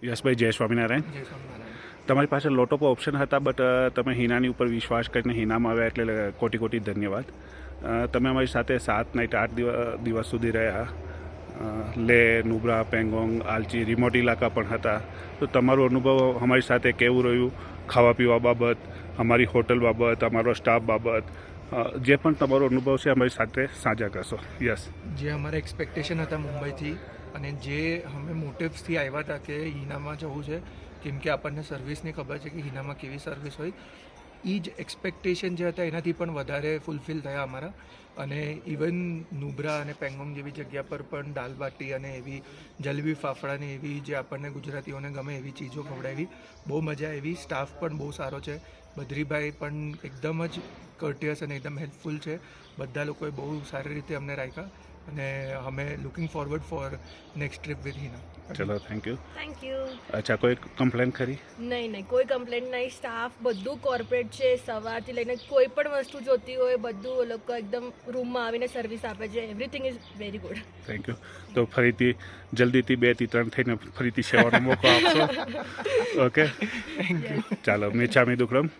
યશભાઈ, જય સ્વામિનારાયણ. જય સ્વામિનારાયણ. તમારી પાસે લોટ ઓફ ઓપ્શન હતા, બટ તમે હિનાની ઉપર વિશ્વાસ કરીને હિનામાં આવ્યા, એટલે કોટી કોટી ધન્યવાદ. તમે અમારી સાથે 7 નાઇટ 8 દિવસ સુધી રહ્યા. લે, નુબ્રા, પેંગોંગ, આલચી, રિમોટ ઇલાકા પણ હતા. તો તમારો અનુભવ અમારી સાથે કેવું રહ્યું, ખાવા પીવા બાબત, અમારી હોટલ બાબત, અમારો સ્ટાફ બાબત, જે પણ તમારો અનુભવ છે અમારી સાથે સાझा કરશો. યસ. જે અમારા એક્સપેક્ટેશન હતા મુંબઈથી અને જે અમે મોટિવ્સથી આવ્યા હતા કે હિનામાં જવું છે, કેમ કે આપણને સર્વિસની ખબર છે કે હિનામાં કેવી સર્વિસ હોય, એ જ એક્સપેક્ટેશન જે હતા એનાથી પણ વધારે ફૂલફિલ થયા અમારા. અને ઇવન નુબ્રા અને પેંગોંગ જેવી જગ્યા પર પણ દાલ બાટી અને એવી જલેબી ફાફડાની એવી જે આપણને ગુજરાતીઓને ગમે એવી ચીજો ખવડાવી. બહુ મજા આવી. સ્ટાફ પણ બહુ સારો છે. બદ્રીભાઈ પણ એકદમ જ કર્ટિયસ અને એકદમ હેલ્પફુલ છે. બધા લોકોએ બહુ સારી રીતે અમને રાખ્યા અને અમે looking forward four next trip with Hina. ચલો, થેન્ક યુ. Thank you. અચ્છા, કોઈ કમ્પ્લેન ખરી? નહીં, કોઈ કમ્પ્લેન્ટ નહીં. સ્ટાફ બધું કોર્પોરેટ છે. સવારથી લઈને કોઈ પણ વસ્તુ જોતી હોય બધું એ લોકો એકદમ રૂમમાં આવીને સર્વિસ આપે છે. Everything is very good. Thank you. તો ફરીથી જલ્દીથી 2 થી 3 થઈને ફરીથી સેવાનો મોકો આપશો. Okay, thank you. ચાલો, મિચ્છામી દુક્કડમ.